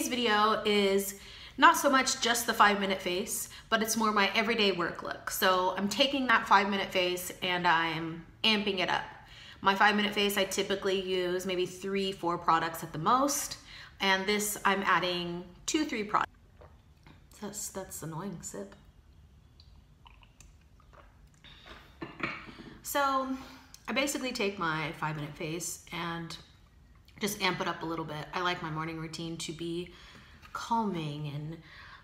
today's video is not so much just the 5-minute face, but it's more my everyday work look. So I'm taking that 5-minute face and I'm amping it up. My 5-minute face, I typically use maybe 3-4 products at the most. And this, I'm adding 2-3 products. That's annoying, sip. So I basically take my 5-minute face and just amp it up a little bit. I like my morning routine to be calming and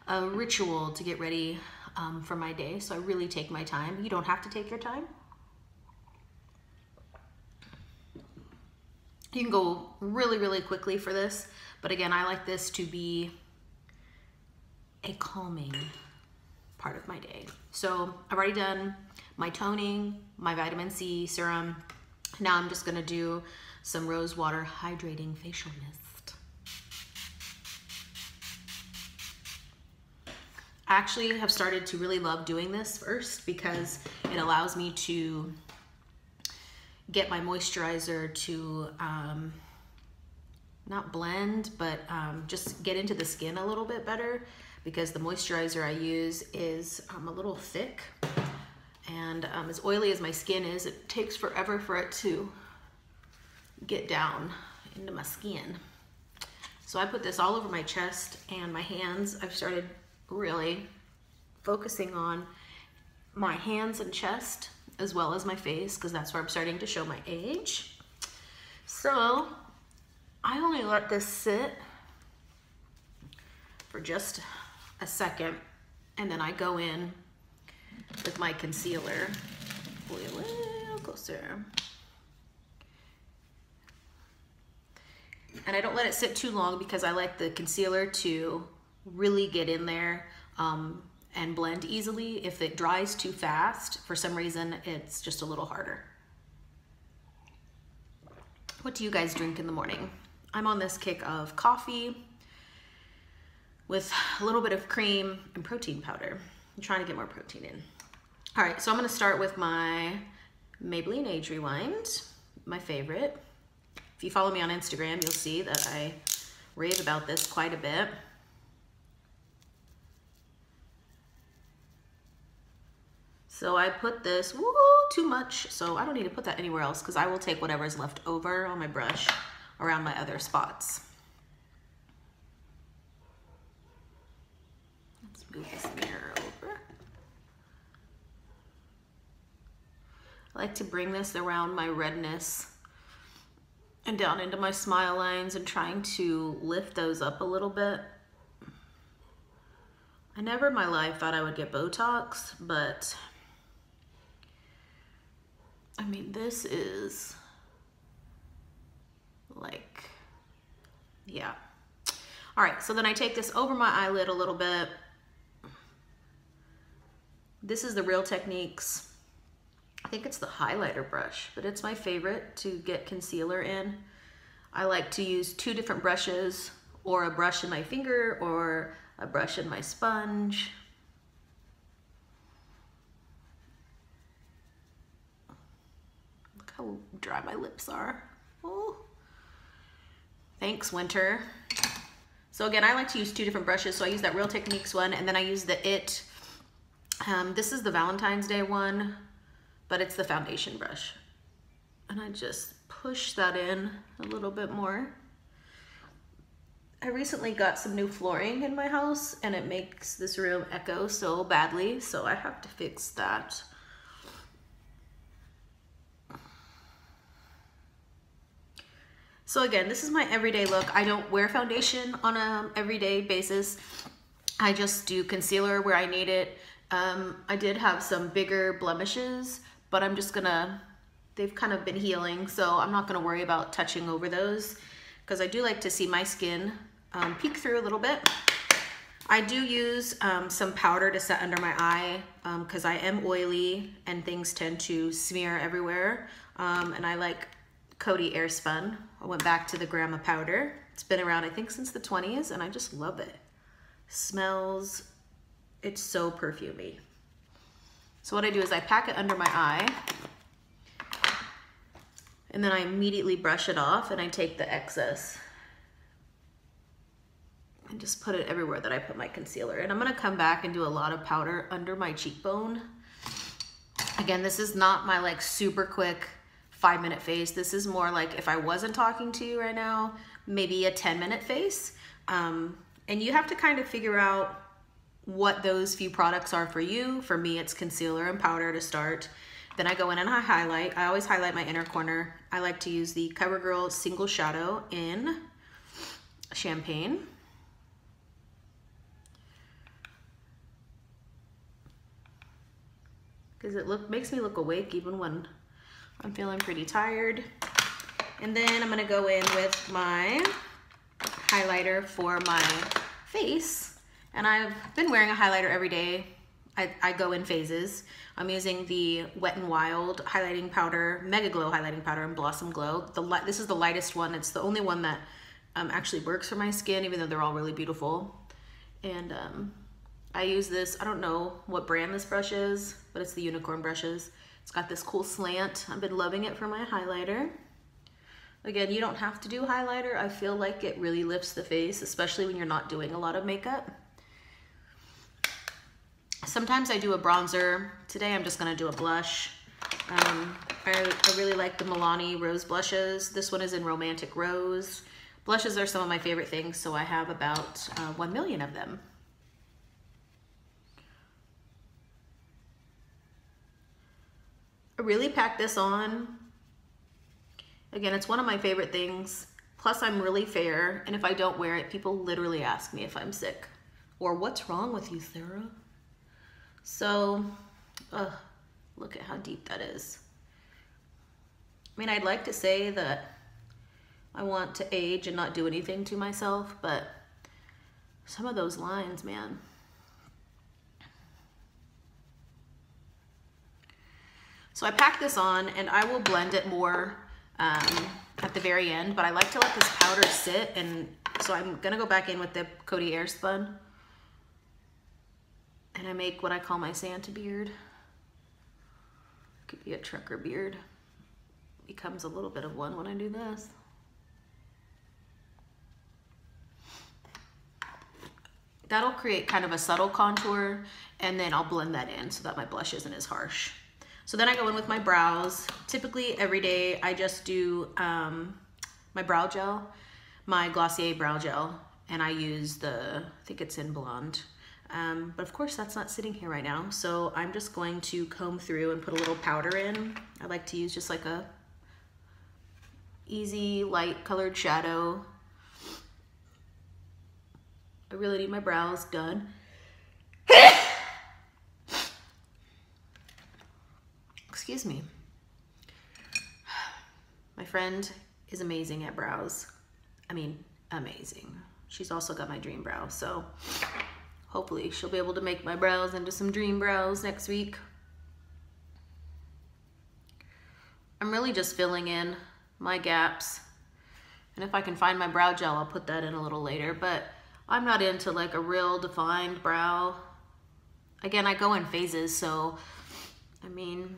a ritual to get ready for my day. So I really take my time. You don't have to take your time. You can go really, really quickly for this. But again, I like this to be a calming part of my day. So I've already done my toning, my vitamin C serum. Now I'm just gonna do some rose water hydrating facial mist. I actually have started to really love doing this first because it allows me to get my moisturizer to not blend, but just get into the skin a little bit better, because the moisturizer I use is a little thick, and as oily as my skin is, it takes forever for it to get down into my skin. So I put this all over my chest and my hands. I've started really focusing on my hands and chest as well as my face, because that's where I'm starting to show my age. So I only let this sit for just a second, and then I go in with my concealer. A little closer. And I don't let it sit too long because I like the concealer to really get in there and blend easily. If it dries too fast, for some reason, it's just a little harder. What do you guys drink in the morning? I'm on this kick of coffee with a little bit of cream and protein powder. I'm trying to get more protein in. All right, so I'm gonna start with my Maybelline Age Rewind, my favorite. If you follow me on Instagram, you'll see that I rave about this quite a bit. So I put this, woo, too much, so I don't need to put that anywhere else because I will take whatever is left over on my brush around my other spots. Let's move this mirror over. I like to bring this around my redness and down into my smile lines and trying to lift those up a little bit. I never in my life thought I would get Botox, but I mean, this is like, yeah. All right, so then I take this over my eyelid a little bit. This is the Real Techniques, I think it's the highlighter brush, but it's my favorite to get concealer in. I like to use 2 different brushes, or a brush in my finger, or a brush in my sponge. Look how dry my lips are. Oh. Thanks, winter. So again, I like to use 2 different brushes. So I use that Real Techniques one, and then I use the IT. This is the Valentine's Day one, but it's the foundation brush. And I just push that in a little bit more. I recently got some new flooring in my house and it makes this room echo so badly, so I have to fix that. So again, this is my everyday look. I don't wear foundation on an everyday basis. I just do concealer where I need it. I did have some bigger blemishes, but I'm just gonna, they've kind of been healing, so I'm not gonna worry about touching over those, because I do like to see my skin peek through a little bit. I do use some powder to set under my eye because I am oily and things tend to smear everywhere. And I like Coty Airspun. I went back to the Grandma powder. It's been around, I think, since the 20s, and I just love it. Smells, it's so perfumey. So what I do is I pack it under my eye, and then I immediately brush it off, and I take the excess and just put it everywhere that I put my concealer. And I'm gonna come back and do a lot of powder under my cheekbone. Again, this is not my like super quick 5-minute face. This is more like if I wasn't talking to you right now, maybe a 10-minute face. And you have to kind of figure out what those few products are for you. For me, it's concealer and powder to start. Then I go in and I highlight. I always highlight my inner corner. I like to use the CoverGirl Single Shadow in Champagne. Because it makes me look awake even when I'm feeling pretty tired. And then I'm gonna go in with my highlighter for my face. And I've been wearing a highlighter every day. I go in phases. I'm using the Wet n Wild highlighting powder, Mega Glow highlighting powder in Blossom Glow. This is the lightest one. It's the only one that actually works for my skin, even though they're all really beautiful. And I use this, I don't know what brand this brush is, but it's the Unicorn brushes. It's got this cool slant. I've been loving it for my highlighter. Again, you don't have to do highlighter. I feel like it really lifts the face, especially when you're not doing a lot of makeup. Sometimes I do a bronzer. Today I'm just gonna do a blush. I really like the Milani Rose blushes. This one is in Romantic Rose. Blushes are some of my favorite things, so I have about 1 million of them. I really pack this on. Again, it's one of my favorite things. Plus I'm really fair, and if I don't wear it, people literally ask me if I'm sick. Or what's wrong with you, Sarah? So, look at how deep that is. I mean, I'd like to say that I want to age and not do anything to myself, but some of those lines, man. So I pack this on and I will blend it more at the very end, but I like to let this powder sit, and so I'm gonna go back in with the Coty Airspun. And I make what I call my Santa beard. Could be a trucker beard. Becomes a little bit of one when I do this. That'll create kind of a subtle contour, and then I'll blend that in so that my blush isn't as harsh. So then I go in with my brows. Typically every day I just do my brow gel, my Glossier brow gel, and I use I think it's in Blonde. But of course that's not sitting here right now. So I'm just going to comb through and put a little powder in. I like to use just like a easy light colored shadow. I really need my brows done. Excuse me. My friend is amazing at brows. I mean, amazing. She's also got my dream brow, so hopefully she'll be able to make my brows into some dream brows next week. I'm really just filling in my gaps. And if I can find my brow gel, I'll put that in a little later, but I'm not into like a real defined brow. Again, I go in phases, so I mean,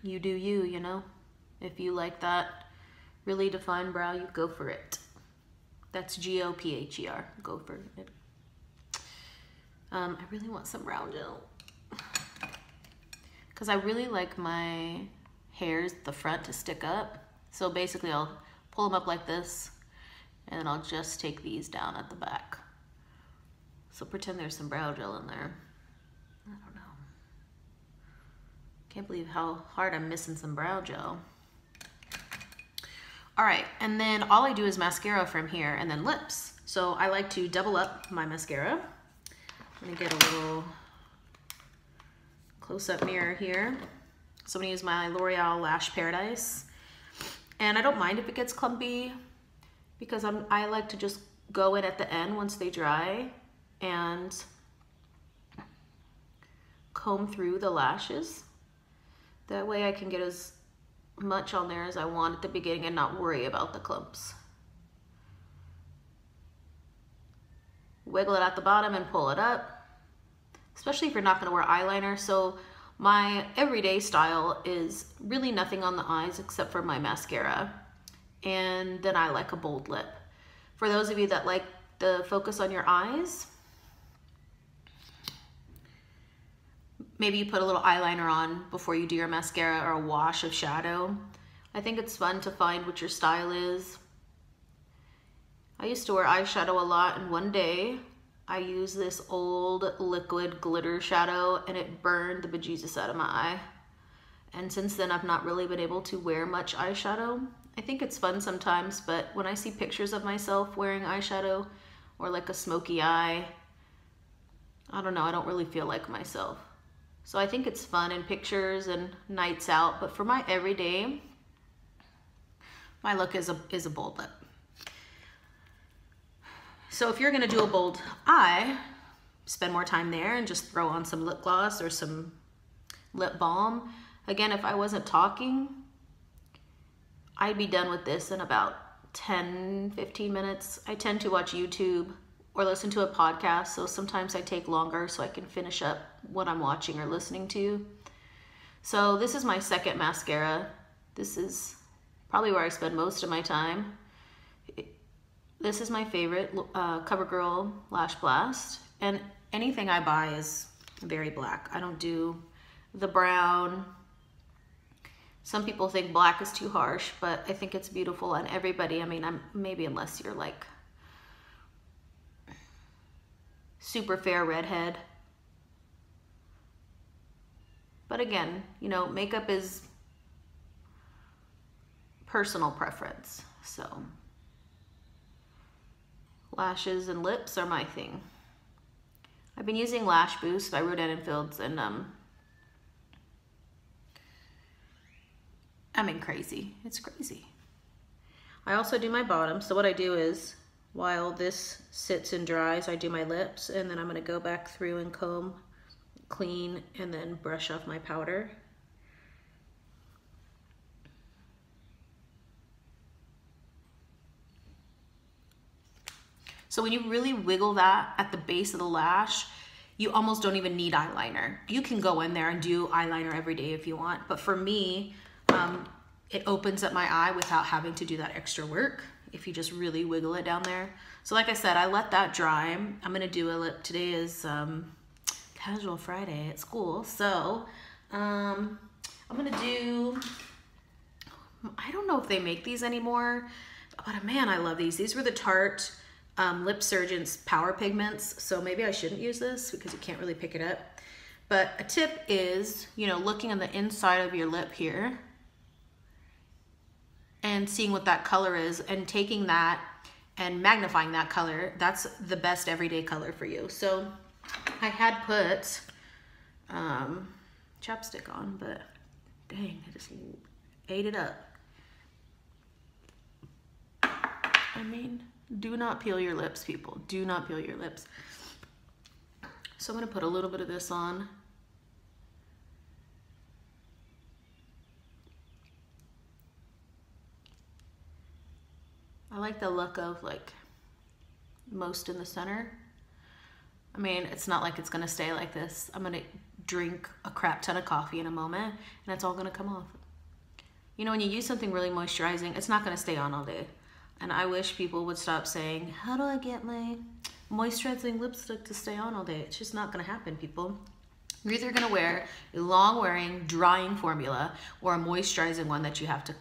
you do you, you know? If you like that really defined brow, you go for it. That's G-O-P-H-E-R, go for it. I really want some brow gel because I really like my hairs at the front to stick up. So basically I'll pull them up like this, and then I'll just take these down at the back. So pretend there's some brow gel in there. I don't know. Can't believe how hard I'm missing some brow gel. All right, and then all I do is mascara from here and then lips. So I like to double up my mascara. Let me get a little close-up mirror here. So I'm gonna use my L'Oreal Lash Paradise. And I don't mind if it gets clumpy because I like to just go in at the end once they dry and comb through the lashes. That way I can get as much on there as I want at the beginning and not worry about the clumps. Wiggle it at the bottom and pull it up, especially if you're not going to wear eyeliner. So my everyday style is really nothing on the eyes except for my mascara, and then I like a bold lip. For those of you that like the focus on your eyes. Maybe you put a little eyeliner on before you do your mascara, or a wash of shadow. I think it's fun to find what your style is. I used to wear eyeshadow a lot, and one day I used this old liquid glitter shadow and it burned the bejesus out of my eye. And since then I've not really been able to wear much eyeshadow. I think it's fun sometimes, but when I see pictures of myself wearing eyeshadow or like a smoky eye, I don't know, I don't really feel like myself. So I think it's fun in pictures and nights out, but for my everyday, my look is a bold lip. So if you're gonna do a bold eye, spend more time there and just throw on some lip gloss or some lip balm. Again, if I wasn't talking, I'd be done with this in about 10-15 minutes. I tend to watch YouTube or listen to a podcast, so sometimes I take longer so I can finish up what I'm watching or listening to. So this is my second mascara. This is probably where I spend most of my time. This is my favorite, CoverGirl Lash Blast, and anything I buy is very black. I don't do the brown. Some people think black is too harsh, but I think it's beautiful on everybody. I mean, maybe unless you're like super fair redhead. But again, you know, makeup is personal preference, so lashes and lips are my thing. I've been using Lash Boost by Rodan & Fields, and I mean, crazy. It's crazy. I also do my bottom. So what I do is, while this sits and dries, I do my lips, and then I'm gonna go back through and comb, clean, and then brush off my powder. So when you really wiggle that at the base of the lash, you almost don't even need eyeliner. You can go in there and do eyeliner every day if you want, but for me, it opens up my eye without having to do that extra work if you just really wiggle it down there. So like I said, I let that dry. I'm gonna do a lip. Today is casual Friday at school, so I'm gonna do, I don't know if they make these anymore, but man, I love these. These were the Tarte Lip Surgeon's Power Pigments, so maybe I shouldn't use this because you can't really pick it up. But a tip is, you know, looking on the inside of your lip here and seeing what that color is and taking that and magnifying that color. That's the best everyday color for you. So I had put chapstick on, but dang, I just ate it up. I mean, do not peel your lips, people. Do not peel your lips. So I'm gonna put a little bit of this on. I like the look of like most in the center. I mean, it's not like it's gonna stay like this. I'm gonna drink a crap ton of coffee in a moment and it's all gonna come off. You know, when you use something really moisturizing, it's not gonna stay on all day. And I wish people would stop saying, how do I get my moisturizing lipstick to stay on all day? It's just not gonna happen, people. You're either gonna wear a long wearing drying formula or a moisturizing one that you have to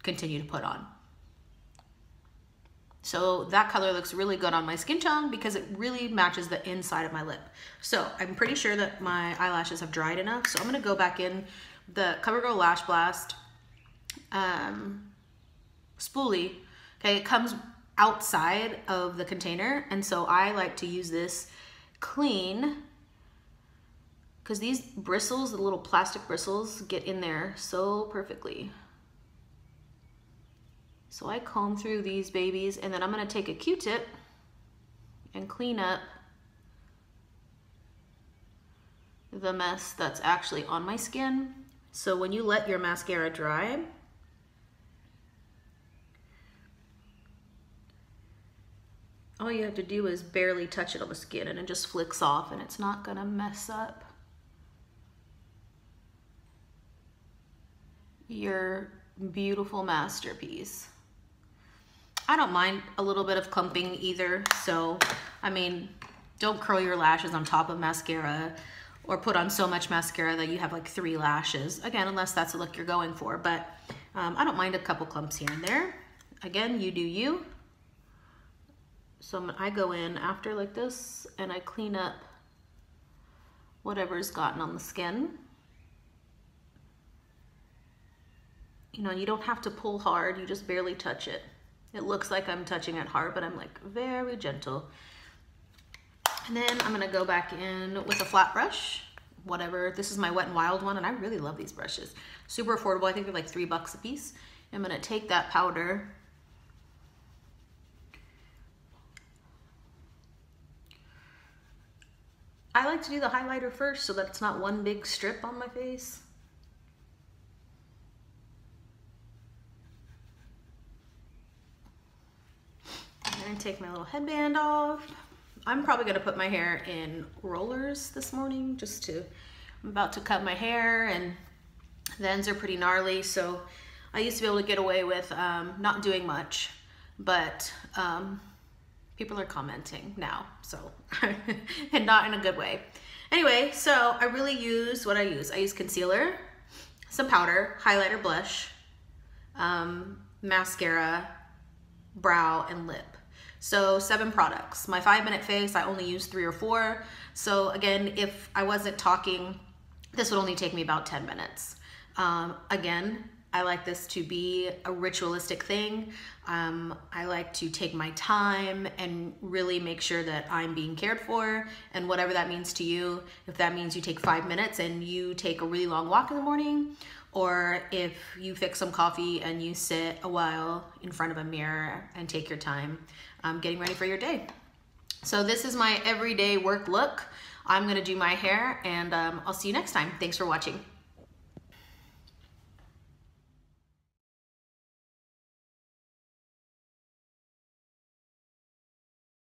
continue to put on. So that color looks really good on my skin tone because it really matches the inside of my lip. So I'm pretty sure that my eyelashes have dried enough. So I'm gonna go back in the CoverGirl Lash Blast spoolie. Okay, it comes outside of the container, and so I like to use this clean because these bristles, the little plastic bristles, get in there so perfectly. So I comb through these babies, and then I'm gonna take a Q-tip and clean up the mess that's actually on my skin. So when you let your mascara dry, all you have to do is barely touch it on the skin and it just flicks off and it's not gonna mess up your beautiful masterpiece. I don't mind a little bit of clumping either. So, I mean, don't curl your lashes on top of mascara or put on so much mascara that you have like 3 lashes. Again, unless that's the look you're going for, but I don't mind a couple clumps here and there. Again, you do you. So I go in after like this and I clean up whatever's gotten on the skin. You know, you don't have to pull hard, you just barely touch it. It looks like I'm touching it hard, but I'm like very gentle. And then I'm gonna go back in with a flat brush, whatever. This is my Wet n Wild one, and I really love these brushes. Super affordable, I think they're like $3 a piece. I'm gonna take that powder I like to do the highlighter first so that it's not one big strip on my face. And take my little headband off. I'm probably gonna put my hair in rollers this morning I'm about to cut my hair and the ends are pretty gnarly, so I used to be able to get away with not doing much, but people are commenting now, so, and not in a good way. Anyway, so I really use what I use. I use concealer, some powder, highlighter, blush, mascara, brow, and lip. So 7 products. My 5-minute face, I only use 3 or 4. So again, if I wasn't talking, this would only take me about 10 minutes. Again, I like this to be a ritualistic thing. I like to take my time and really make sure that I'm being cared for, and whatever that means to you. If that means you take 5 minutes and you take a really long walk in the morning, or if you fix some coffee and you sit a while in front of a mirror and take your time getting ready for your day. So this is my everyday work look. I'm gonna do my hair, and I'll see you next time. Thanks for watching.